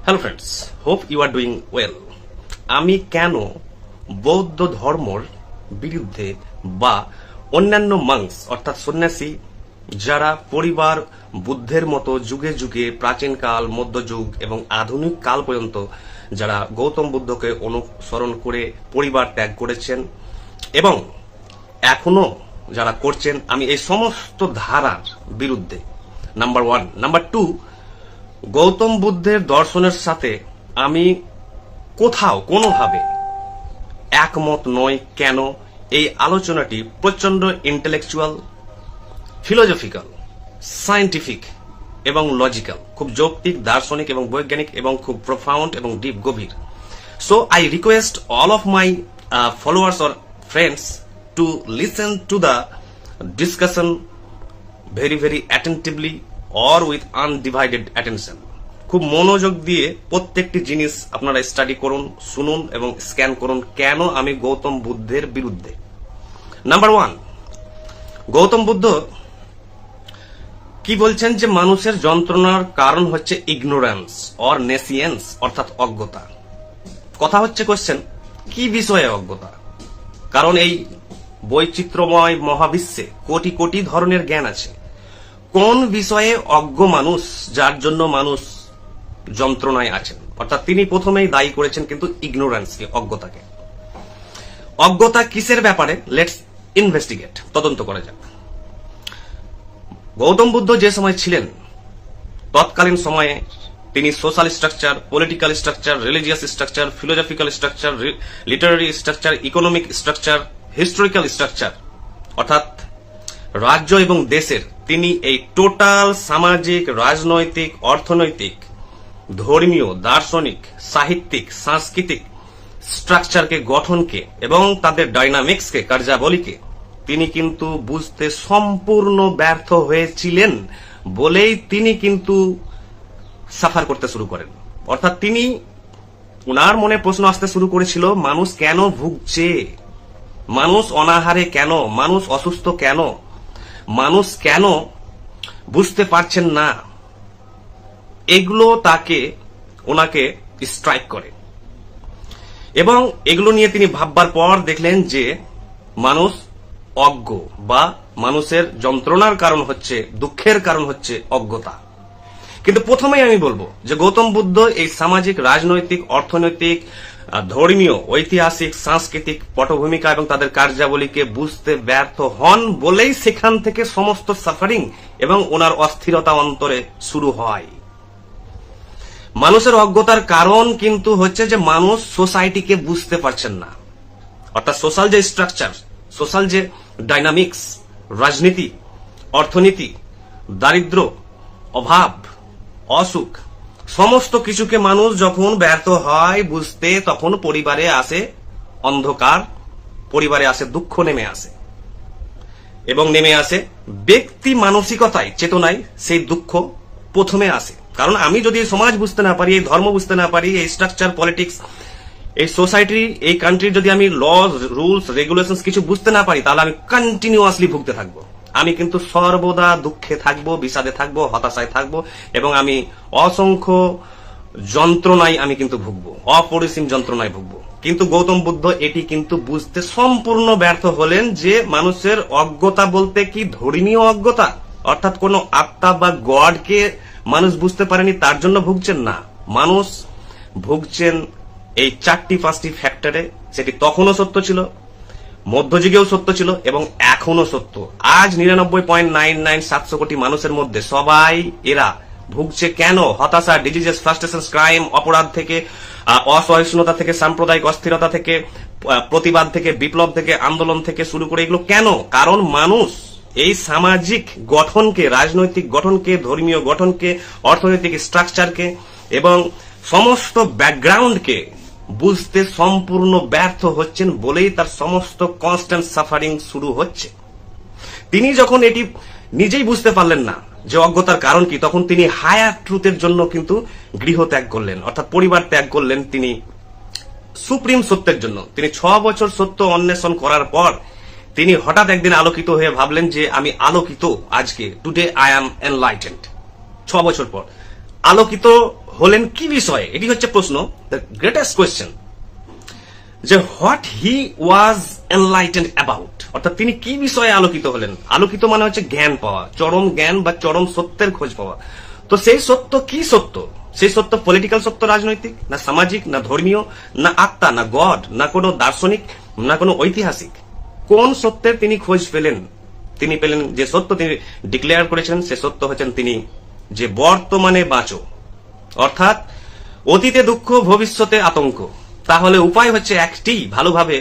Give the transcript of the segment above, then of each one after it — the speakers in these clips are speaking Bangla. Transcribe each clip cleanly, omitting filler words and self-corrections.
Hello friends, hope you are doing well. আমি কেন বৌদ্ধ ধর্মর বিরুদ্ধে বা অন্যান্য মাংস অর্থাৎ সন্ন্যাসী যারা পরিবার বুদ্ধের মতো যুগে যুগে প্রাচীনকাল, মধ্যযুগ এবং আধুনিক কাল পর্যন্ত যারা গৌতম বুদ্ধকে অনুসরণ করে পরিবার ত্যাগ করেছেন এবং এখনো যারা করছেন, আমি এই সমস্ত ধারার বিরুদ্ধে। Number one. Number two, Gautam বুদ্ধের দর্শনের সাথে আমি কোথাও কোনোভাবে একমত নয়। কেন? এই আলোচনাটি প্রচন্ড ইন্টেলেকচুয়াল, ফিলোজফিক্যাল, সায়েন্টিফিক এবং লজিক্যাল, খুব যৌক্তিক, দার্শনিক এবং বৈজ্ঞানিক এবং খুব প্রফাউন্ড এবং ডিপ, গভীর। So I request all of my followers or friends to listen to the discussion very attentively or with undivided attention. খুব মনোযোগ দিয়ে প্রত্যেকটি জিনিস আপনারা স্টাডি করুন, শুনুন এবং স্ক্যান করুন কেন আমি গৌতম বুদ্ধের বিরুদ্ধে। নাম্বার ওয়ান, গৌতম বুদ্ধ কি বলছেন যে মানুষের যন্ত্রণার কারণ হচ্ছে ইগনোরেন্স অর নেসিয়েন্স অর্থাৎ অজ্ঞতা। কথা হচ্ছে কোশ্চেন, কি বিষয়ে অজ্ঞতা? কারণ এই বৈচিত্র্যময় মহাবিশ্বে কোটি কোটি ধরনের জ্ঞান আছে। কোন বিষয়ে অজ্ঞ মানুষ যার জন্য মানুষ যন্ত্রণায় আছেন? অর্থাৎ তিনি প্রথমেই দায়ী করেছেন কিন্তু ইগনোরেন্সকে, অজ্ঞতাকে। অজ্ঞতা কিসের ব্যাপারে? লেটস ইনভেস্টিগেট, তদন্ত করা যাক। গৌতম বুদ্ধ যে সময় ছিলেন তৎকালীন সময়ে তিনি social structure, political structure, religious structure, philosophical structure, Literary structure, economic structure, historical structure অর্থাৎ রাজ্য এবং দেশের তিনি এই টোটাল সামাজিক, রাজনৈতিক, অর্থনৈতিক, ধর্মীয়, দার্শনিক, সাহিত্যিক, সাংস্কৃতিক স্ট্রাকচারকে, গঠনকে এবং তাদের ডাইনামিক্সকে, কার্যাবলীকে তিনি কিন্তু বুঝতে সম্পূর্ণ ব্যর্থ হয়েছিলেন বলেই তিনি কিন্তু সাফার করতে শুরু করেন। অর্থাৎ তিনি, ওনার মনে প্রশ্ন আসতে শুরু করেছিল, মানুষ কেন ভুগছে, মানুষ অনাহারে কেন, মানুষ অসুস্থ কেন, মানুষ কেন বুঝতে পারছেন না। এগুলো ওনাকে স্ট্রাইক করে এবং এগুলো নিয়ে তিনি ভাববার পর দেখলেন যে মানুষ অজ্ঞ বা মানুষের যন্ত্রণার কারণ হচ্ছে, দুঃখের কারণ হচ্ছে অজ্ঞতা। কিন্তু প্রথমেই আমি বলবো যে গৌতম বুদ্ধ এই সামাজিক, রাজনৈতিক, অর্থনৈতিক, ধর্মীয়, ঐতিহাসিক, সাংস্কৃতিক পটভূমিকা এবং তাদের কার্যাবলীকে বুঝতে ব্যর্থ হন বলেই সেখান থেকে সমস্ত সাফারিং এবং ওনার অস্থিরতা অন্তরে শুরু হয়। মানুষের অজ্ঞতার কারণ কিন্তু হচ্ছে যে মানুষ সোসাইটিকে বুঝতে পারছেন না। অর্থাৎ সোশ্যাল যে স্ট্রাকচার, সোশ্যাল যে ডাইনামিক্স, রাজনীতি, অর্থনীতি, দারিদ্র, অভাব, অসুখ, সমস্ত কিছুকে মানুষ যখন ব্যর্থ হয় বুঝতে, তখন পরিবারে আসে অন্ধকার, পরিবারে আসে দুঃখ নেমে আসে এবং নেমে আসে ব্যক্তি মানসিকতায়, চেতনায় সেই দুঃখ প্রথমে আসে। কারণ আমি যদি সমাজ বুঝতে না পারি, এই ধর্ম বুঝতে না পারি, এই স্ট্রাকচার, পলিটিক্স, এই সোসাইটি, এই কান্ট্রির যদি আমি লজ, রুলস, রেগুলেশন কিছু বুঝতে না পারি, তাহলে আমি কন্টিনিউয়াসলি ভুগতে থাকবো। আমি কিন্তু সর্বদা দুঃখে থাকবো, বিষাদে থাকবো, হতাশায় থাকবো এবং আমি অসংখ্য যন্ত্রণায় আমি কিন্তু ভুগবো, অপরিসীম যন্ত্রণায় ভুগবো। কিন্তু গৌতম বুদ্ধ এটি কিন্তু বুঝতে সম্পূর্ণ ব্যর্থ হলেন যে মানুষের অজ্ঞতা বলতে কি ধর্মীয় অজ্ঞতা, অর্থাৎ কোন আত্মা বা গডকে মানুষ বুঝতে পারেনি তার জন্য ভুগছেন না। মানুষ ভুগছেন এই 4-5টি ফ্যাক্টরে। সেটি তখনও সত্য ছিল, মধ্যযুগেও সত্য ছিল এবং এখনো সত্য। আজ 99.99 কোটি মানুষের মধ্যে সবাই এরা ভুগছে কেন? হতাশা, ডিজিজেস, ফ্রাস্ট্রেশন, ক্রাইম, অপরাধ থেকে, অসহিষ্ণুতা থেকে, সাম্প্রদায়িক অস্থিরতা থেকে, প্রতিবাদ থেকে, বিপ্লব থেকে, আন্দোলন থেকে শুরু করে এগুলো কেন? কারণ মানুষ এই সামাজিক গঠনকে, রাজনৈতিক গঠনকে, ধর্মীয় গঠনকে, অর্থনৈতিক স্ট্রাকচারকে এবং সমস্ত ব্যাকগ্রাউন্ডকে বুঝতে সম্পূর্ণ ব্যর্থ হচ্ছেন বলেই তার সমস্ত কনস্ট্যান্ট সাফারিং শুরু হচ্ছে। তিনি যখন এটি নিজেই বুঝতে পারলেন না যে অজ্ঞতার কারণ কি, তখন তিনি হায়ার ট্রুথের জন্য কিন্তু গৃহ ত্যাগ করলেন, অর্থাৎ পরিবার ত্যাগ করলেন। তিনি সুপ্রিম সত্যের জন্য তিনি 6 বছর সত্য অন্বেষণ করার পর তিনি হঠাৎ একদিন আলোকিত হয়ে ভাবলেন যে আমি আলোকিত, আজকে টুডে আই অ্যাম এনলাইটেন্ড। 6 বছর পর আলোকিত হলেন কি বিষয়ে, এটি হচ্ছে প্রশ্ন, দ্য গ্রেটেস্ট কোয়েশ্চেন, যে what he was enlightened about, অর্থাৎ তিনি কি বিষয়ে আলোকিত হলেন। আলোকিত মানে হচ্ছে জ্ঞান পাওয়া, চরম জ্ঞান বা চরম সত্যের খোঁজ পাওয়া। তো সেই সত্য কি সত্য? সেই সত্য পলিটিক্যাল সত্য, রাজনৈতিক, না সামাজিক, না ধর্মীয়, না আত্মা, না গড, না কোনো দার্শনিক, না কোনো ঐতিহাসিক? কোন সত্যের তিনি খোঁজ পেলেন? তিনি পেলেন যে সত্য তিনি ডিক্লেয়ার করেছেন, সে সত্য হচ্ছেন তিনি যে বর্তমানে বাঁচো, অর্থাৎ অতীতে দুঃখ, ভবিষ্যতে আতঙ্ক। তাহলে উপায় হচ্ছে একটি ভালোভাবে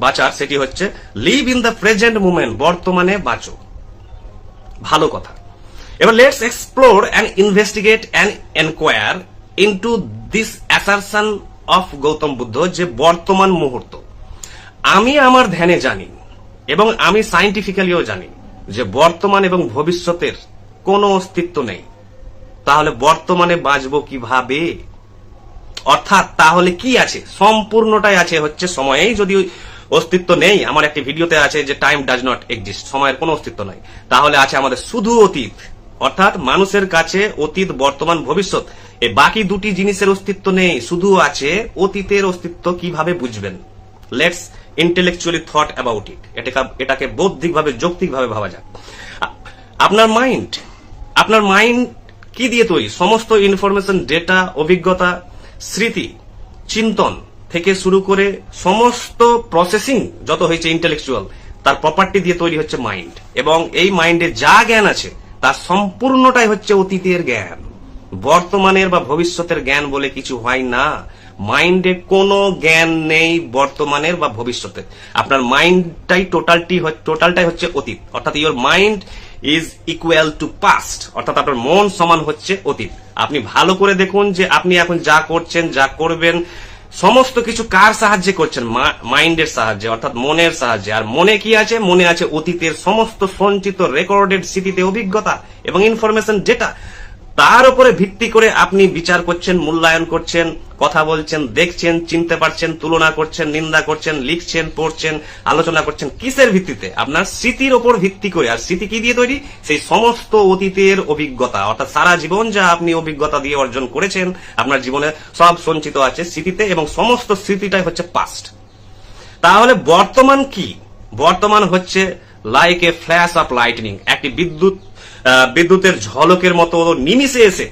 বাঁচার, সেটি হচ্ছে live in the present moment, বর্তমানে বাঁচো। ভালো কথা। এবার let's explore and investigate and enquire into this assertion of Gautam Buddha, যে বর্তমান মুহূর্ত। আমি আমার ধ্যানে জানি এবং আমি সাইন্টিফিক্যালিও জানি যে বর্তমান এবং ভবিষ্যতের কোনো অস্তিত্ব নেই। তাহলে বর্তমানে বাঁচবো কিভাবে? অর্থাৎ তাহলে কি আছে? সম্পূর্ণটাই আছে হচ্ছে সময়েই, যদি অস্তিত্ব নেই। আমার একটি ভিডিওতে আছে যে টাইম ডাজ নট এক্সিস্ট, সময়ের কোনো অস্তিত্ব নাই। তাহলে আছে আমাদের শুধু অতীত, অর্থাৎ মানুষের কাছে অতীত, বর্তমান, ভবিষ্যৎ, এই বাকি দুটি জিনিসের অস্তিত্ব নেই, শুধু আছে অতীতের অস্তিত্ব। কিভাবে বুঝবেন? Let's intellectually thought about it. এটাকে বৌদ্ধিকভাবে, যৌক্তিকভাবে ভাবা যাক। আপনার মাইন্ড কি দিয়ে তৈরি? সমস্ত ইনফরমেশন, ডেটা, অভিজ্ঞতা, স্মৃতি, চিন্তন থেকে শুরু করে সমস্ত প্রসেসিং যত হয়েছে ইন্টেলেকচুয়াল, তার প্রপার্টি দিয়ে তৈরি হচ্ছে মাইন্ড। এবং এই মাইন্ডে যা জ্ঞান আছে তার সম্পূর্ণটাই হচ্ছে অতীতের জ্ঞান। বর্তমানের বা ভবিষ্যতের জ্ঞান বলে কিছু হয় না। মাইন্ডে কোনো জ্ঞান নেই বর্তমানের বা ভবিষ্যতের। আপনার মাইন্ডটাই টোটালটাই হচ্ছে অতীত, অর্থাৎ your mind is equal to past, অর্থাৎ আপনার মন সমান হচ্ছে অতীত। আপনি ভালো করে দেখুন যে আপনি এখন যা করছেন, যা করবেন, সমস্ত কিছু কার সাহায্যে করছেন? মাইন্ডের সাহায্যে, অর্থাৎ মনের সাহায্যে। আর মনে কি আছে? মনে আছে অতীতের সমস্ত সঞ্চিত রেকর্ডেড স্মৃতিতে, অভিজ্ঞতা এবং ইনফরমেশন, ডেটা। তার উপরে ভিত্তি করে আপনি বিচার করছেন, মূল্যায়ন করছেন, কথা বলছেন, দেখছেন, চিনতে পারছেন, তুলনা করছেন, নিন্দা করছেন, লিখছেন, পড়ছেন, আলোচনা করছেন। কিসের ভিত্তিতে? আপনার স্মৃতির উপর ভিত্তি করে। আর স্মৃতি কি দিয়ে তৈরি? সেই সমস্ত অতীতের অভিজ্ঞতা, অর্থাৎ সারা জীবন যা আপনি অভিজ্ঞতা দিয়ে অর্জন করেছেন, আপনার জীবনে সব সঞ্চিত আছে স্মৃতিতে, এবং সমস্ত স্মৃতিটাই হচ্ছে পাস্ট। তাহলে বর্তমান কি? বর্তমান হচ্ছে like a flash of lightning, একটি বিদ্যুতের ঝলকের মতো নিমিষে এসে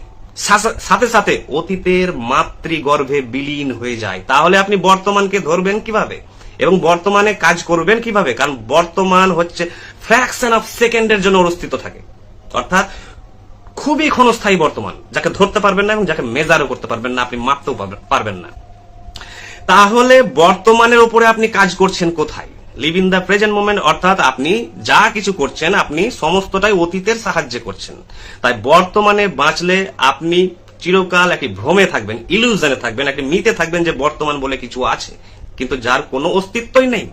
সাথে সাথে অতীতের মাতৃগর্ভে বিলীন হয়ে যায়। তাহলে আপনি বর্তমানকে ধরবেন কিভাবে এবং বর্তমানে কাজ করবেন কিভাবে? কারণ বর্তমান হচ্ছে ফ্র্যাকশন অফ সেকেন্ডের জন্য অস্তিত্ব থাকে, অর্থাৎ খুবই ক্ষণস্থায়ী বর্তমান, যাকে ধরতে পারবেন না এবং যাকে মেজারও করতে পারবেন না, আপনি মাপতেও পারবেন না। তাহলে বর্তমানের উপরে আপনি কাজ করছেন কোথায়? Live in the present moment, অর্থাৎ আপনি যা কিছু করছেন আপনি সমস্তটাই অতীতের সাহায্যে করছেন। তাই বর্তমানে বাঁচলে আপনি চিরকাল একটি ভ্রমে থাকবেন, ইলিউশনে থাকবেন, একটি মিথে থাকবেন যে বর্তমান বলে কিছু আছে, কিন্তু যার কোনো অস্তিত্বই নেই।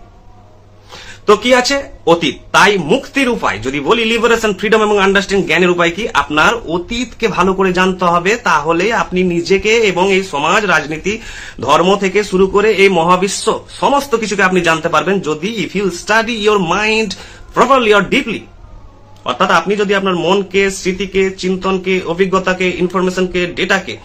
তো কি আছে? অতীত। তাই মুক্তির উপায় যদি বলি, লিবারেশন, ফ্রিডম এবং আন্ডারস্ট্যান্ডিং, জ্ঞানের উপায় কি? আপনার অতীতকে ভালো করে জানতে হবে। তাহলে আপনি নিজেকে এবং এই সমাজ, রাজনীতি, ধর্ম থেকে শুরু করে এই মহাবিশ্ব সমস্ত কিছুকে আপনি জানতে পারবেন যদি if you study your mind properly or deeply. অর্থাৎ আপনি যদি আপনার মনকে, স্মৃতিকে, চিন্তনকে, অভিজ্ঞতাকে, ইনফরমেশনকে, ডেটাকে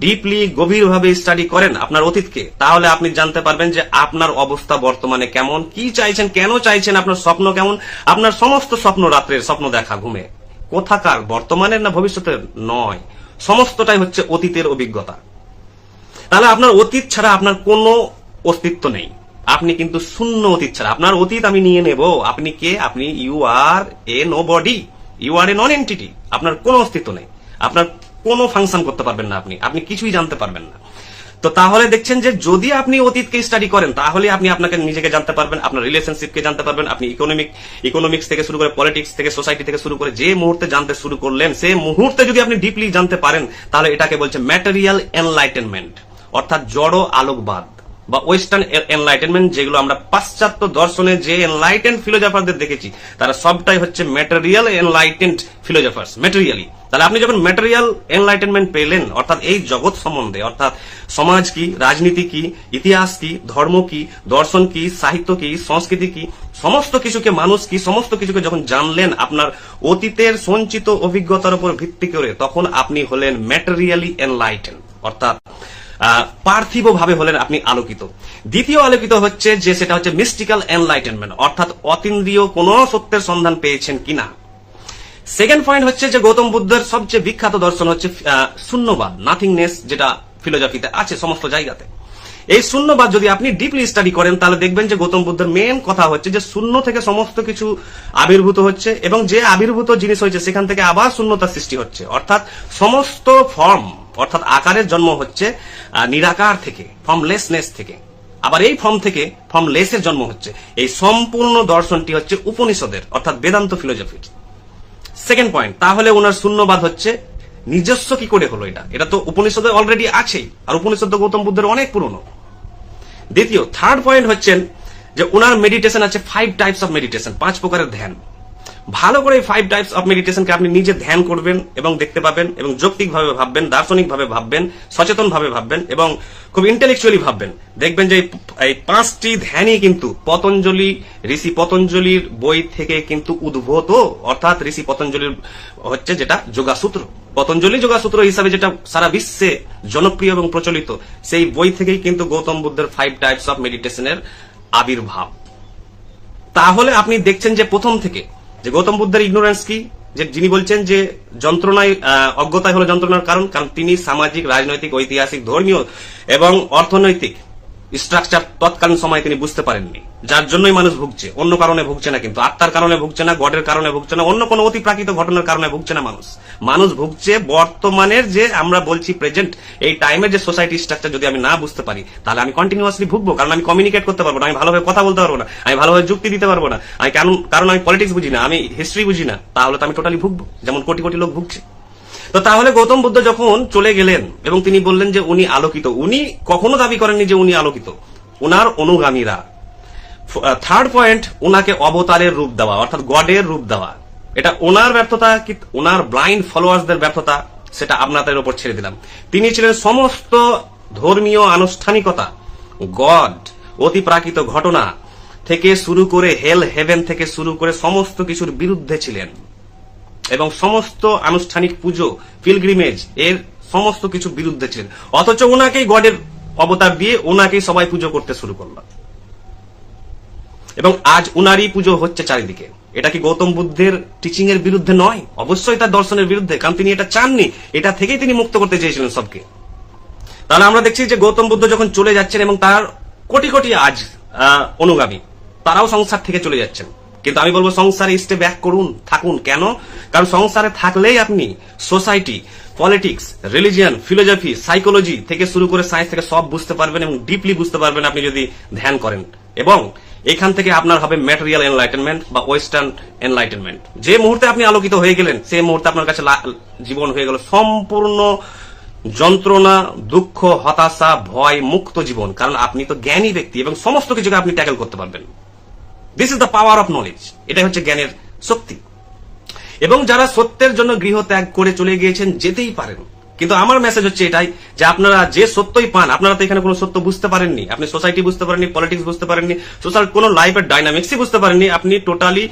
ডিপলি, গভীরভাবে স্টাডি করেন আপনার অতীতকে, তাহলে আপনি জানতে পারবেন যে আপনার অবস্থা বর্তমানে কেমন, কি চাইছেন, কেন চাইছেন, আপনার স্বপ্ন কেমন। আপনার সমস্ত স্বপ্ন, রাত্রের স্বপ্ন দেখা ঘুমে, কোথাকার? বর্তমানের না ভবিষ্যতের? নয়, সমস্তটাই হচ্ছে অতীতের অভিজ্ঞতা। তাহলে আপনার অতীত ছাড়া আপনার কোনো অস্তিত্ব নেই। আপনি কিন্তু শূন্য অতীত ছাড়া। আপনার অতীত আমি নিয়ে নেব। আপনি কে? আপনি you are a nobody, you are a non entity. আপনার কোনো অস্তিত্ব নেই, আপনার কোনো ফাংশন করতে পারবেন না, আপনি কিছুই জানতে পারবেন না। তো তাহলে দেখছেন যে যদি আপনি অতীতকে স্টাডি করেন তাহলে আপনি আপনাকে নিজেকে জানতে পারবেন, আপনার রিলেশনশিপকে জানতে পারবেন, আপনি ইকোনমিক্স থেকে শুরু করে পলিটিক্স থেকে, সোসাইটি থেকে শুরু করে যে মুহূর্তে জানতে শুরু করলেন, সেই মুহূর্তে যদি আপনি ডিপলি জানতে পারেন, তাহলে এটাকে বলছে ম্যাটেরিয়াল এনলাইটেনমেন্ট, অর্থাৎ জড় আলোকবাদ বা ওয়েস্টার্ন এনলাইটেনমেন্ট। যেগুলো আমরা পাশ্চাত্য দর্শনে যে এনলাইটেন্ড ফিলোজফারদের দেখেছি, তারা সবটাই হচ্ছে ম্যাটেরিয়াল এনলাইটেন্ড ফিলোজফার্স, ম্যাটেরিয়ালি। তাহলে আপনি যখন ম্যাটেরিয়াল এনলাইটেনমেন্ট পেলেন, অর্থাৎ এই জগৎ সম্বন্ধে, অর্থাৎ সমাজ কি, রাজনীতি কি, ইতিহাস কি, ধর্ম কি, দর্শন কি, সাহিত্য কি, সংস্কৃতি কি, সমস্ত কিছুকে, মানুষ কি, সমস্ত কিছুকে যখন জানলেন আপনার অতীতের সঞ্চিত অভিজ্ঞতার উপর ভিত্তি করে, তখন আপনি হলেন ম্যাটেরিয়ালি এনলাইটেন্ড। অর্থাৎ পার্থিব ভাবে হলেন আপনি আলোকিত। দ্বিতীয় আলোকিত হচ্ছে যে সেটা হচ্ছে মিস্টিক্যাল এনলাইটেনমেন্ট, অর্থাৎ অতীন্দ্রিয় কোন সত্যের সন্ধান পেয়েছেন কিনা। সেকেন্ড পয়েন্ট হচ্ছে যে গৌতম বুদ্ধের সবচেয়ে বিখ্যাত দর্শন হচ্ছে শূন্যবাদ, নাথিংনেস, যেটা ফিলোজফিতে আছে সমস্ত জায়গাতে। এই শূন্যবাদ যদি আপনি ডিপলি স্টাডি করেন তাহলে দেখবেন যে গৌতম বুদ্ধের মেন কথা হচ্ছে যে শূন্য থেকে সমস্ত কিছু আবির্ভূত হচ্ছে এবং যে আবির্ভূত জিনিস হয়েছে সেখান থেকে আবার শূন্যতার সৃষ্টি হচ্ছে, অর্থাৎ সমস্ত ফর্ম অর্থাৎ আকারের জন্ম হচ্ছে নিরাকার থেকে, ফর্মলেসনেস থেকে, আবার এই ফর্ম থেকে ফর্মলেসের জন্ম হচ্ছে। এই সম্পূর্ণ দর্শনটি হচ্ছে উপনিষদের অর্থাৎ বেদান্ত ফিলোজফির। সেকেন্ড পয়েন্ট, তাহলে ওনার শূন্যবাদ হচ্ছে নিজস্ব কি করে হলো? এটা তো উপনিষদে অলরেডি আছে, আর উপনিষদ গৌতম বুদ্ধের অনেক পুরনো। দ্বিতীয়, থার্ড পয়েন্ট হচ্ছেন যে ওনার মেডিটেশন আছে 5 টাইপস অফ মেডিটেশন, 5 প্রকারের ধ্যান। ভালো করে এই 5 টাইপস অফ মেডিটেশনকে আপনি নিজে ধ্যান করবেন এবং দেখতে পাবেন এবং যৌক্তিকভাবে ভাববেন, দার্শনিকভাবে ভাববেন, সচেতনভাবে ভাববেন এবং খুব ইন্টেলেকচুয়ালি ভাববেন। দেখবেন যে এই 5টি ধ্যানই কিন্তু ঋষি পতঞ্জলির বই থেকে কিন্তু উদ্ভূত, অর্থাৎ ঋষি পতঞ্জলির হচ্ছে যেটা যোগাসূত্র, পতঞ্জলি যোগাসূত্র হিসাবে যেটা সারা বিশ্বে জনপ্রিয় এবং প্রচলিত, সেই বই থেকেই কিন্তু গৌতম বুদ্ধের 5 টাইপস অফ মেডিটেশনের আবির্ভাব। তাহলে আপনি দেখছেন যে প্রথম থেকে যে গৌতম বুদ্ধের ইগনোরেন্স কি, যে যিনি বলছেন যে যন্ত্রণায় অজ্ঞতাই হলো যন্ত্রণার কারণ তিনি সামাজিক, রাজনৈতিক, ঐতিহাসিক, ধর্মীয় এবং অর্থনৈতিক স্ট্রাকচার তৎকালীন সময় তিনি বুঝতে পারেননি, যার জন্যই মানুষ ভুগছে। অন্য কারণে ভুগছে না, কিন্তু আত্মার কারণে ভুগছে না, গডের কারণে ভুগছে না, অন্য কোনো অতিপ্রাকৃত ঘটনার কারণে ভুগছে না। মানুষ ভুগছে বর্তমানের যে আমরা বলছি প্রেজেন্ট এই টাইমের যে সোসাইটি স্ট্রাকচার যদি আমি না বুঝতে পারি তাহলে আমি কন্টিনিউয়াসলি ভুগবো, কারণ আমি কমিউনিকেট করতে পারবো না, আমি ভালোভাবে কথা বলতে পারবো না, আমি ভালোভাবে যুক্তি দিতে পারবো না, আমি কারণ আমি পলিটিক্স বুঝি না, আমি হিস্ট্রি বুঝি না, তাহলে তো আমি টোটালি ভুগবো, যেমন কোটি কোটি লোক ভুগছে। তো তাহলে গৌতম বুদ্ধ যখন চলে গেলেন এবং তিনি বললেন যে উনি আলোকিত, উনি কখনো দাবি করেননি যে উনি আলোকিত, উনার অনুগামীরা। থার্ড পয়েন্ট, উনাকে অবতারের রূপ দেওয়া অর্থাৎ গডের রূপ দেওয়া, এটা ওনার ব্যর্থতা কি ওনার ব্লাইন্ড ফলোয়ার্সদের ব্যর্থতা, সেটা আপনাদের উপর ছেড়ে দিলাম। তিনি ছিলেন সমস্ত ধর্মীয় আনুষ্ঠানিকতা, গড, অতিপ্রাকৃত ঘটনা থেকে শুরু করে হেল হেভেন থেকে শুরু করে সমস্ত কিছুর বিরুদ্ধে ছিলেন এবং সমস্ত আনুষ্ঠানিক পুজো, পিলগ্রিমেজ এর সমস্ত কিছু বিরুদ্ধে ছিলেন, অথচ ওনাকেই গডের অবতার দিয়ে ওনাকেই সবাই পুজো করতে শুরু করলো এবং আজ উনারই পুজো হচ্ছে চারিদিকে। এটা কি গৌতম বুদ্ধের টিচিং এর বিরুদ্ধে নয়? অবশ্যই তার দর্শনের বিরুদ্ধে, কারণ তিনি এটা চাননি, এটা থেকেই তিনি মুক্ত করতে চেয়েছিলেন সবকে। তাহলে আমরা দেখছি যে গৌতম বুদ্ধ যখন চলে যাচ্ছেন এবং তার কোটি কোটি আজ অনুগামী তারাও সংসার থেকে চলে যাচ্ছেন, কিন্তু আমি বলবো সংসারে স্টে ব্যাক করুন, থাকুন। কেন? কারণ সংসারে থাকলেই আপনি society, politics, religion, philosophy, psychology থেকে শুরু করে সায়েন্স থেকে সব বুঝতে পারবেন এবং ডিপলি বুঝতে পারবেন আপনি যদি ধ্যান করেন, এবং এখান থেকে আপনার হবে ম্যাটেরিয়াল এনলাইটেনমেন্ট বা ওয়েস্টার্ন এনলাইটেনমেন্ট। যে মুহূর্তে আপনি আলোকিত হয়ে গেলেন সেই মুহূর্তে আপনার কাছে জীবন হয়ে গেল সম্পূর্ণ যন্ত্রণা, দুঃখ, হতাশা, ভয় মুক্ত জীবন, কারণ আপনি তো জ্ঞানী ব্যক্তি এবং সমস্ত কিছুকে আপনি ট্যাকেল করতে পারবেন। This is the power of knowledge, এটাই হচ্ছে জ্ঞানের শক্তি। এবং যারা সত্যের জন্য গৃহ ত্যাগ করে চলে গিয়েছেন যেতেই পারেন, কিন্তু আমার মেসেজ হচ্ছে এটাই যে আপনারা যে সত্যই পান, আপনারা তো এখানে কোনো সত্য বুঝতে পারেননি, আপনি সোসাইটি বুঝতে পারেননি, পলিটিক্স বুঝতে পারেননি, সোশ্যাল কোন লাইফের ডাইনামিক্সই বুঝতে পারেননি, আপনি টোটালি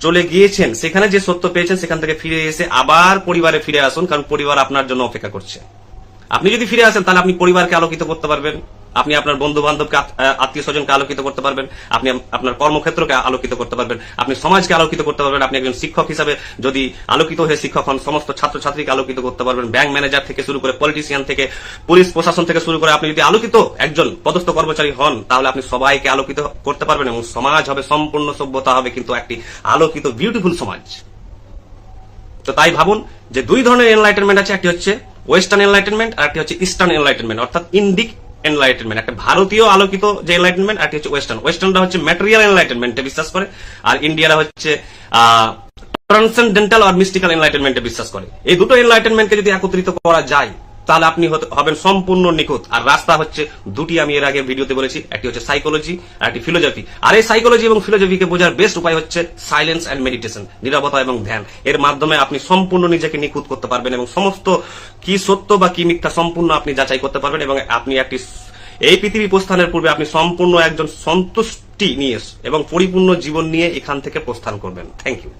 চলে গিয়েছেন। সেখানে যে সত্য পেয়েছেন সেখান থেকে ফিরে এসে আবার পরিবারে ফিরে আসুন, কারণ পরিবার আপনার জন্য অপেক্ষা করছে। আপনি যদি ফিরে আসেন তাহলে আপনি পরিবারকে আলোকিত করতে পারবেন, আপনি আপনার বন্ধু বান্ধবকে, আত্মীয় স্বজনকে আলোকিত করতে পারবেন, আপনি আপনার কর্মক্ষেত্রকে আলোকিত করতে পারবেন, আপনি সমাজকে আলোকিত করতে পারবেন, আপনি একজন শিক্ষক হিসাবে যদি আলোকিত হয়ে শিক্ষক হন সমস্ত ছাত্রছাত্রীকে আলোকিত করতে পারবেন, ব্যাংক ম্যানেজার থেকে শুরু করে পলিটিশিয়ান থেকে পুলিশ প্রশাসন থেকে শুরু করে আপনি যদি আলোকিত একজন পদস্থ কর্মচারী হন তাহলে আপনি সবাইকে আলোকিত করতে পারবেন এবং সমাজ হবে সম্পূর্ণ, সভ্যতা হবে কিন্তু একটি আলোকিত বিউটিফুল সমাজ। তো তাই ভাবুন যে দুই ধরনের এনলাইটেনমেন্ট আছে, একটি হচ্ছে ওয়েস্টার্ন এনলাইটেনমেন্ট আর একটি হচ্ছে ইস্টার্ন এনলাইটেনমেন্ট অর্থাৎ ইন্ডিক এনলাইটেনমেন্ট। একটা ভারতীয় আলোকিত যে এনলাইটেনমেন্ট আর একটি হচ্ছে ওয়েস্টার্নটা হচ্ছে ম্যাটেরিয়াল এনলাইটেনমেন্টে বিশ্বাস করে, আর ইন্ডিয়ারা হচ্ছে ট্রান্সেন্ডেন্টাল আর মিস্টিক্যাল এনলাইটেনমেন্টে বিশ্বাস করে। এই দুটো এনলাইটেনমেন্টকে যদি একত্রিত করা যায় তাহলে আপনি হবেন সম্পূর্ণ নিখুঁত। আর রাস্তা হচ্ছে দুটি, আমি এর আগে ভিডিওতে বলেছি, একটি হচ্ছে সাইকোলজি আর একটি ফিলোজফি। আর এই সাইকোলজি এবং ফিলোজফিকে বোঝার বেস্ট উপায় হচ্ছে সাইলেন্স এন্ড মেডিটেশন, নীরবতা এবং ধ্যান। এর মাধ্যমে আপনি সম্পূর্ণ নিজেকে নিখুঁত করতে পারবেন এবং সমস্ত কি সত্য বা কি মিথ্যা সম্পূর্ণ আপনি যাচাই করতে পারবেন এবং আপনি একটি এই পৃথিবী প্রস্থানের পূর্বে আপনি সম্পূর্ণ একজন সন্তুষ্টি নিয়ে এবং পরিপূর্ণ জীবন নিয়ে এখান থেকে প্রস্থান করবেন। Thank you.